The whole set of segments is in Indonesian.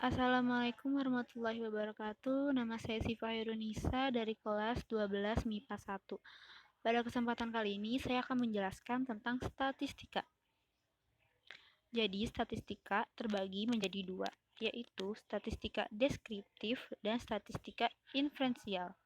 Assalamualaikum warahmatullahi wabarakatuh. Nama saya Sifa Hairunisa dari kelas 12 MIPA 1. Pada kesempatan kali ini saya akan menjelaskan tentang statistika. Jadi, statistika terbagi menjadi dua, yaitu statistika deskriptif dan statistika inferensial.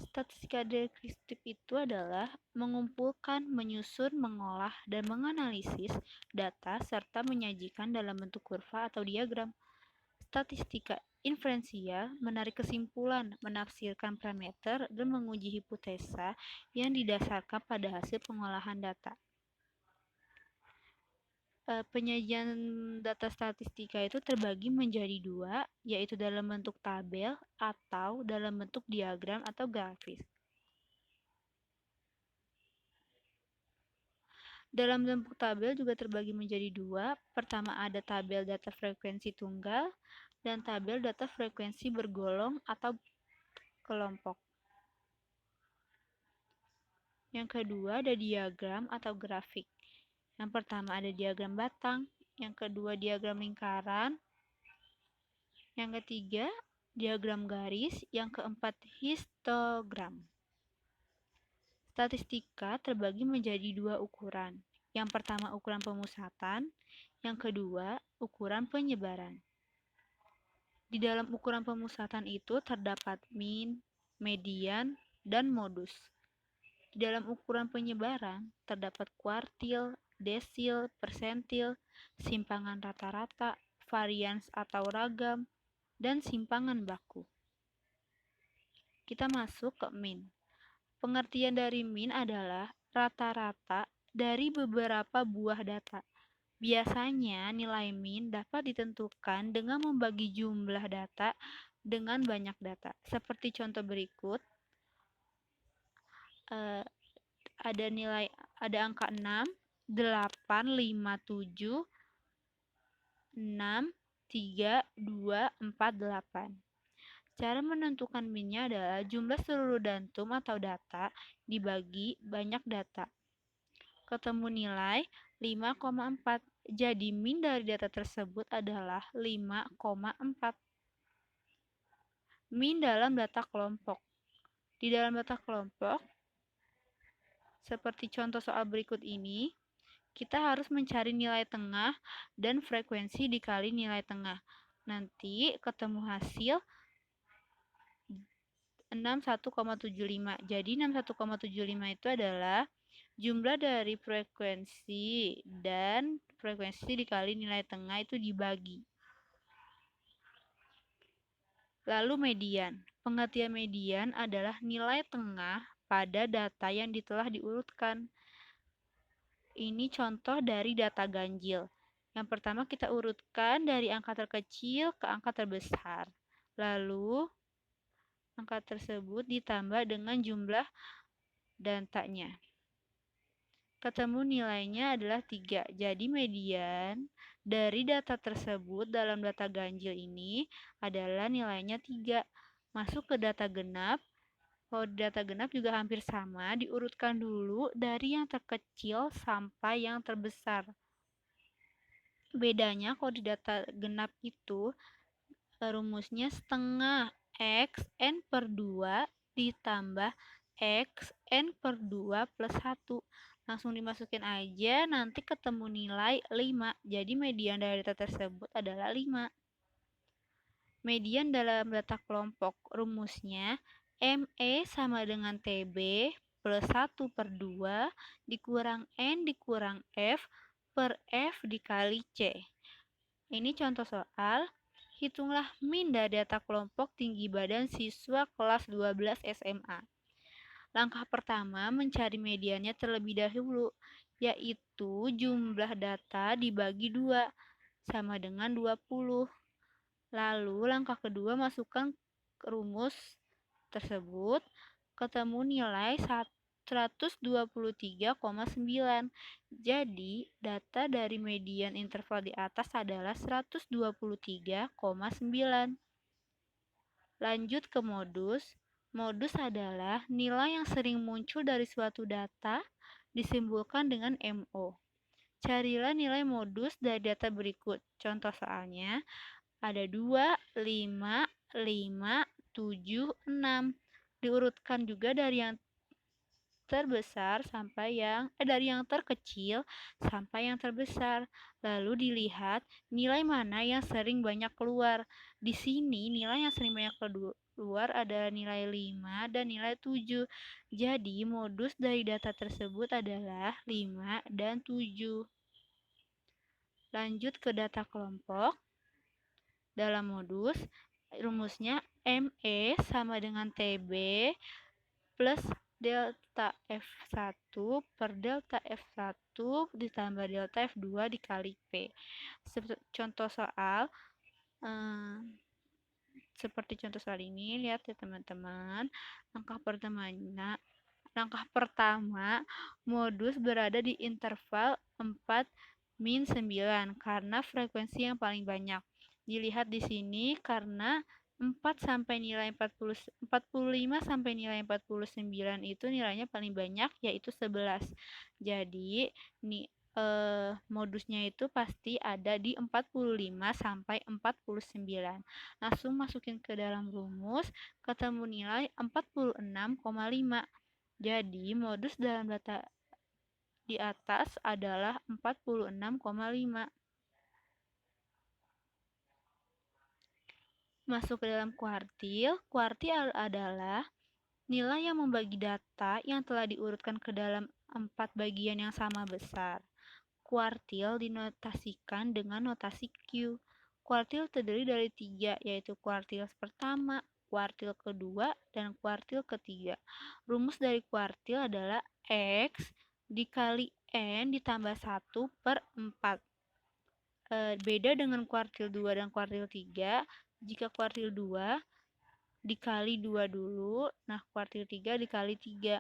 Statistika deskriptif itu adalah mengumpulkan, menyusun, mengolah, dan menganalisis data serta menyajikan dalam bentuk kurva atau diagram. Statistika inferensial menarik kesimpulan, menafsirkan parameter, dan menguji hipotesa yang didasarkan pada hasil pengolahan data. Penyajian data statistika itu terbagi menjadi dua, yaitu dalam bentuk tabel atau dalam bentuk diagram atau grafis. Dalam bentuk tabel juga terbagi menjadi dua. Pertama ada tabel data frekuensi tunggal dan tabel data frekuensi bergolong atau kelompok. Yang kedua ada diagram atau grafik. Yang pertama ada diagram batang, yang kedua diagram lingkaran, yang ketiga diagram garis, yang keempat histogram. Statistika terbagi menjadi dua ukuran. Yang pertama ukuran pemusatan, yang kedua ukuran penyebaran. Di dalam ukuran pemusatan itu terdapat mean, median, dan modus. Di dalam ukuran penyebaran terdapat kuartil, desil, persentil, simpangan rata-rata, varians atau ragam, dan simpangan baku. Kita masuk ke mean. Pengertian dari mean adalah rata-rata dari beberapa buah data. Biasanya nilai mean dapat ditentukan dengan membagi jumlah data dengan banyak data. Seperti contoh berikut, ada angka 6, 8, 5, 7, 6, 3, 2, 4, 8. Cara menentukan mean-nya adalah jumlah seluruh datum atau data dibagi banyak data. Ketemu nilai 5,4. Jadi mean dari data tersebut adalah 5,4. Mean dalam data kelompok. Di dalam data kelompok, seperti contoh soal berikut ini, kita harus mencari nilai tengah dan frekuensi dikali nilai tengah. Nanti ketemu hasil 61,75. Jadi 61,75 itu adalah jumlah dari frekuensi dan frekuensi dikali nilai tengah itu dibagi. Lalu median. Pengertian median adalah nilai tengah pada data yang telah diurutkan. Ini contoh dari data ganjil. Yang pertama kita urutkan dari angka terkecil ke angka terbesar. Lalu angka tersebut ditambah dengan jumlah datanya. Ketemu nilainya adalah 3. Jadi median dari data tersebut dalam data ganjil ini adalah nilainya 3. Masuk ke data genap. Kalau data genap juga hampir sama, diurutkan dulu dari yang terkecil sampai yang terbesar. Bedanya kalau di data genap itu rumusnya setengah x n per 2 ditambah x n per 2 plus 1. Langsung dimasukin aja, nanti ketemu nilai 5. Jadi median dari data tersebut adalah 5. Median dalam data kelompok rumusnya ME sama dengan TB plus 1 per 2 dikurang N dikurang F per F dikali C. Ini contoh soal. Hitunglah mean dari data kelompok tinggi badan siswa kelas 12 SMA. Langkah pertama mencari mediannya terlebih dahulu, yaitu jumlah data dibagi 2 sama dengan 20. Lalu langkah kedua masukkan rumus tersebut, ketemu nilai 123,9. Jadi data dari median interval di atas adalah 123,9. Lanjut ke modus. Modus adalah nilai yang sering muncul dari suatu data disimbolkan dengan MO. Carilah nilai modus dari data berikut. Contoh soalnya, Ada 2, 5, 5, 7, 6. Diurutkan juga dari yang terbesar sampai dari yang terkecil sampai yang terbesar. Lalu dilihat nilai mana yang sering banyak keluar. Di sini nilai yang sering banyak keluar ada nilai 5 dan nilai 7. Jadi modus dari data tersebut adalah 5 dan 7. Lanjut ke data kelompok. Dalam modus, rumusnya ME sama dengan TB plus delta F1 per delta F1 ditambah delta F2 dikali P. Contoh soal, seperti contoh soal ini, lihat ya teman-teman. Langkah pertama, modus berada di interval 4 min 9 karena frekuensi yang paling banyak. Dilihat di sini karena 4 sampai nilai 45 sampai nilai 49 itu nilainya paling banyak yaitu 11. Jadi modusnya itu pasti ada di 45 sampai 49. Langsung masukin ke dalam rumus, ketemu nilai 46,5. Jadi, modus dalam data di atas adalah 46,5. Masuk ke dalam kuartil. Kuartil adalah nilai yang membagi data yang telah diurutkan ke dalam 4 bagian yang sama besar. Kuartil dinotasikan dengan notasi Q. Kuartil terdiri dari 3, yaitu kuartil pertama, kuartil kedua, dan kuartil ketiga. Rumus dari kuartil adalah X dikali N ditambah 1 per 4. Beda dengan kuartil 2 dan kuartil 3, jika kuartil 2 dikali 2 dulu, nah kuartil 3 dikali 3.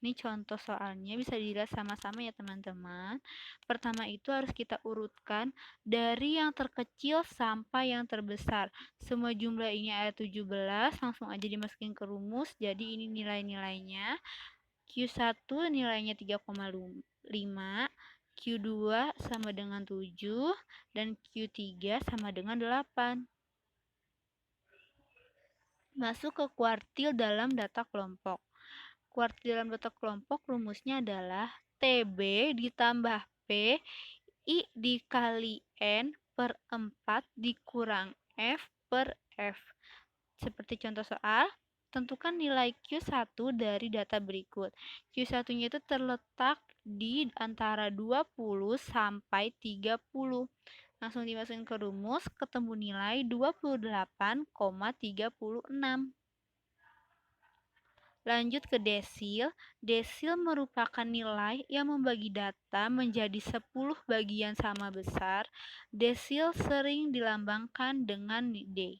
Ini contoh soalnya bisa dilihat sama-sama ya teman-teman. Pertama itu harus kita urutkan dari yang terkecil sampai yang terbesar. Semua jumlah ini ada 17, langsung aja dimasukin ke rumus. Jadi ini nilai-nilainya. Q1 nilainya 3,5, Q2 sama dengan 7, dan Q3 sama dengan 8. Masuk ke kuartil dalam data kelompok. Kuartil dalam data kelompok rumusnya adalah TB ditambah P I dikali N per 4 dikurang F per F. Seperti contoh soal, tentukan nilai Q1 dari data berikut. Q1-nya itu terletak di antara 20 sampai 30. Langsung dimasukin ke rumus, ketemu nilai 28,36. Lanjut ke desil. Desil merupakan nilai yang membagi data menjadi 10 bagian sama besar. Desil sering dilambangkan dengan D.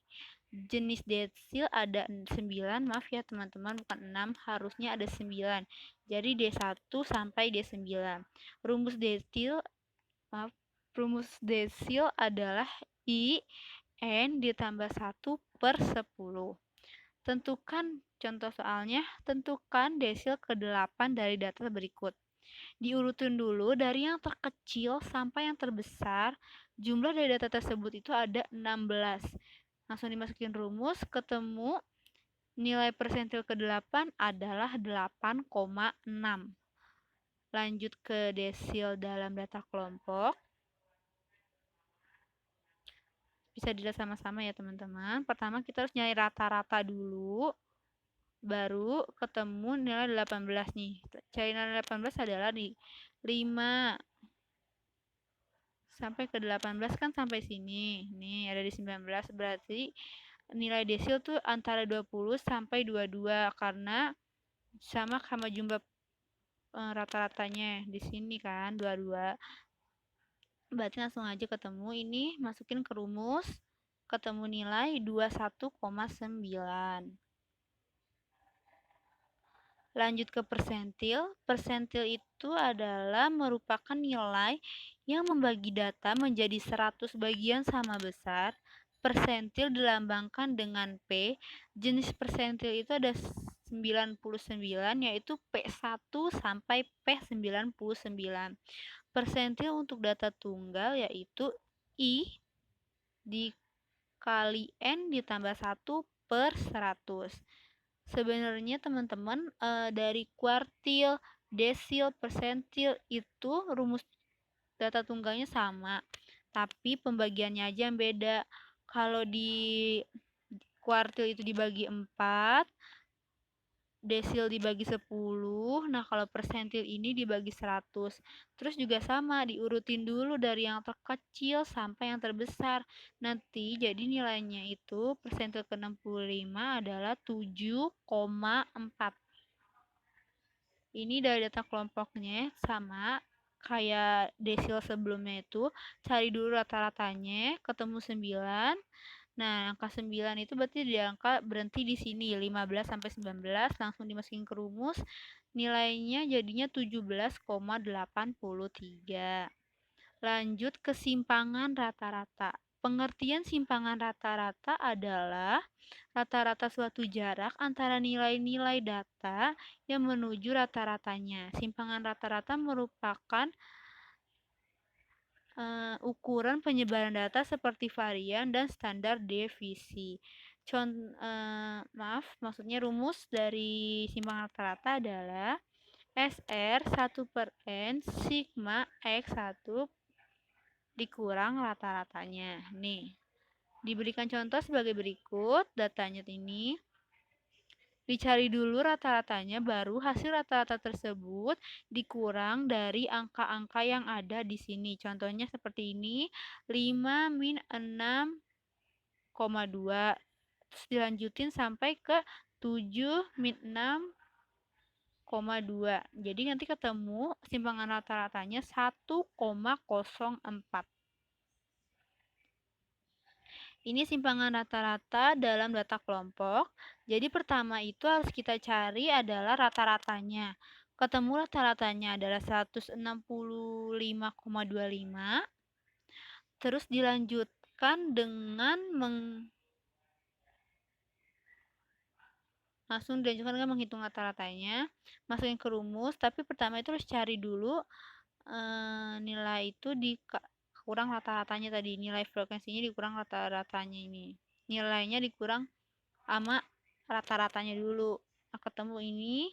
Jenis desil ada 9, maaf ya teman-teman, bukan 6, harusnya ada 9. Jadi D1 sampai D9. Rumus desil adalah I N ditambah 1 per 10. Contoh soalnya, tentukan desil ke-8 dari data berikut. Diurutin dulu dari yang terkecil sampai yang terbesar. Jumlah dari data tersebut itu ada 16. Langsung dimasukin rumus, ketemu nilai persentil ke-8 adalah 8,6. Lanjut ke desil dalam data kelompok. Bisa dilihat sama-sama ya teman-teman. Pertama kita harus nyari rata-rata dulu. Baru ketemu nilai 18 nih. Cari nilai 18 adalah di 5 sampai ke 18 kan sampai sini. Nih ada di 19, berarti nilai desil tuh antara 20 sampai 22 karena sama jumlah rata-ratanya di sini kan 22. Berarti langsung aja ketemu ini, masukin ke rumus, ketemu nilai 21,9. Lanjut ke persentil. Persentil itu adalah merupakan nilai yang membagi data menjadi 100 bagian sama besar. Persentil dilambangkan dengan P. Jenis persentil itu ada 99, yaitu P1 sampai P99. Persentil untuk data tunggal yaitu I dikali N ditambah 1 per 100. Sebenarnya teman-teman dari kuartil, desil, persentil itu rumus data tunggalnya sama, tapi pembagiannya aja yang beda. Kalau di kuartil itu dibagi 4, desil dibagi 10, nah kalau persentil ini dibagi 100. Terus juga sama, diurutin dulu dari yang terkecil sampai yang terbesar. Nanti jadi nilainya itu persentil ke-65 adalah 7,4. Ini dari data kelompoknya sama kayak desil sebelumnya itu, cari dulu rata-ratanya, ketemu 9. Nah, angka 9 itu berarti di angka berhenti di sini, 15 sampai 19, langsung dimasukin ke rumus. Nilainya jadinya 17,83. Lanjut ke simpangan rata-rata. Pengertian simpangan rata-rata adalah rata-rata suatu jarak antara nilai-nilai data yang menuju rata-ratanya. Simpangan rata-rata merupakan ukuran penyebaran data seperti varian dan standar deviasi. Maksudnya rumus dari simpangan rata-rata adalah SR 1 per N sigma X1 dikurang rata-ratanya. Nih, diberikan contoh sebagai berikut. Datanya ini dicari dulu rata-ratanya, baru hasil rata-rata tersebut dikurang dari angka-angka yang ada di sini. Contohnya seperti ini, 5 min 6,2. Terus dilanjutin sampai ke 7 min 6,2. Jadi nanti ketemu simpangan rata-ratanya 1,04. Ini simpangan rata-rata dalam data kelompok. Jadi pertama itu harus kita cari adalah rata-ratanya. Ketemu rata-ratanya adalah 165,25. Terus dilanjutkan dengan menghitung rata-ratanya, masukin ke rumus, tapi pertama itu harus cari dulu nilai itu kurang rata-ratanya tadi, nilai frekuensinya dikurang rata-ratanya ini. Nilainya dikurang sama rata-ratanya dulu. Nah, ketemu ini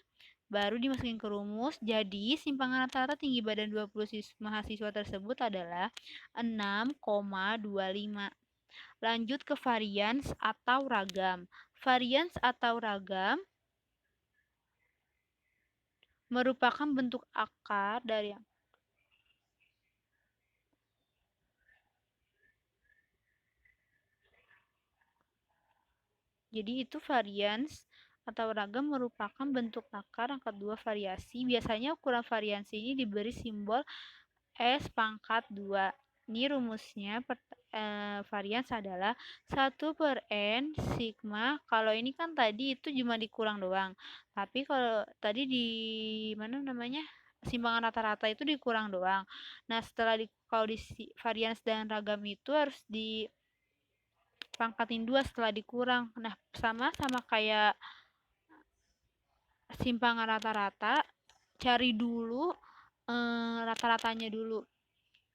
baru dimasukin ke rumus. Jadi simpangan rata-rata tinggi badan 20 mahasiswa tersebut adalah 6,25. Lanjut ke varians atau ragam. Varians atau ragam merupakan bentuk akar dari Jadi itu varians atau ragam merupakan bentuk akar yang kedua variasi. Biasanya ukuran variasi ini diberi simbol S pangkat 2. Ini rumusnya varians adalah 1 per N sigma. Kalau ini kan tadi itu cuma dikurang doang. Tapi kalau tadi di simpangan rata-rata itu dikurang doang. Nah, kalau di varians dan ragam itu harus dipangkatin 2 setelah dikurang. Nah, sama kayak simpangan rata-rata, cari dulu rata-ratanya dulu.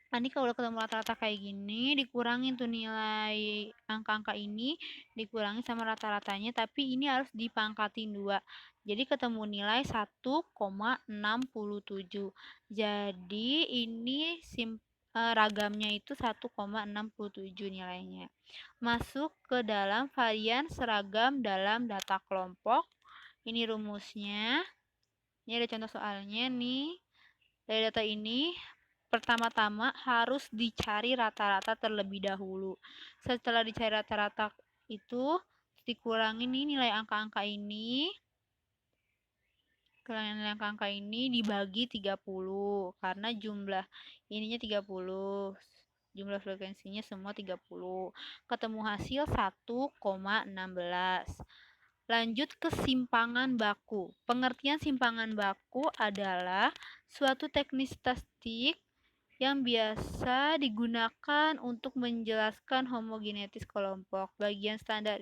Nanti kalau udah ketemu rata-rata kayak gini, dikurangin tuh nilai angka-angka ini, dikurangin sama rata-ratanya, tapi ini harus dipangkatin 2. Jadi ketemu nilai 1,67. Jadi ini ragamnya itu 1,67 nilainya. Masuk ke dalam varian seragam dalam data kelompok. Ini rumusnya. Ini ada contoh soalnya nih. Dari data ini, pertama-tama harus dicari rata-rata terlebih dahulu. Setelah dicari rata-rata itu, dikurangi nih nilai angka-angka ini. Nilai angka-angka ini dibagi 30. Karena jumlah ininya 30. Jumlah frekuensinya semua 30. Ketemu hasil 1,16. Lanjut ke simpangan baku. Pengertian simpangan baku adalah suatu teknik statistik yang biasa digunakan untuk menjelaskan homogenetis kelompok. Bagian standar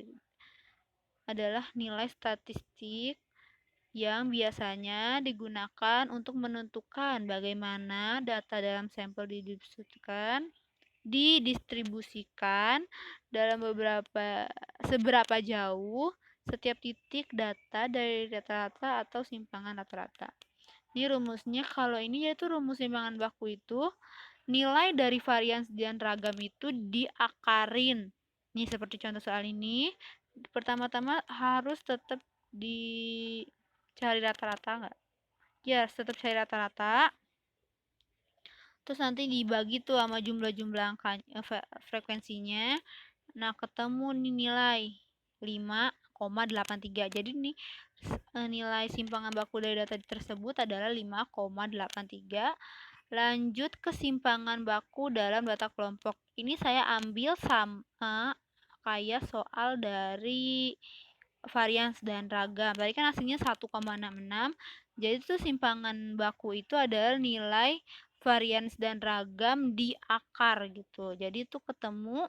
adalah nilai statistik yang biasanya digunakan untuk menentukan bagaimana data dalam sampel didistribusikan didistribusikan dalam seberapa jauh setiap titik data dari rata-rata atau simpangan rata-rata. Ini rumusnya, kalau ini yaitu rumus simpangan baku itu nilai dari varians dan ragam itu diakarin. Nih seperti contoh soal ini, pertama-tama harus tetap dicari rata-rata enggak? Ya, tetap cari rata-rata. Terus nanti dibagi tuh sama jumlah-jumlah angka frekuensinya. Nah, ketemu nih nilai 5,83. Jadi nih nilai simpangan baku dari data tersebut adalah 5,83. Lanjut ke simpangan baku dalam data kelompok. Ini saya ambil sama kayak soal dari varians dan ragam. Tadi kan hasilnya 1,66. Jadi itu simpangan baku itu adalah nilai varians dan ragam di akar gitu. Jadi itu ketemu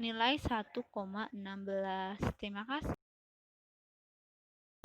nilai 1,16. Terima kasih.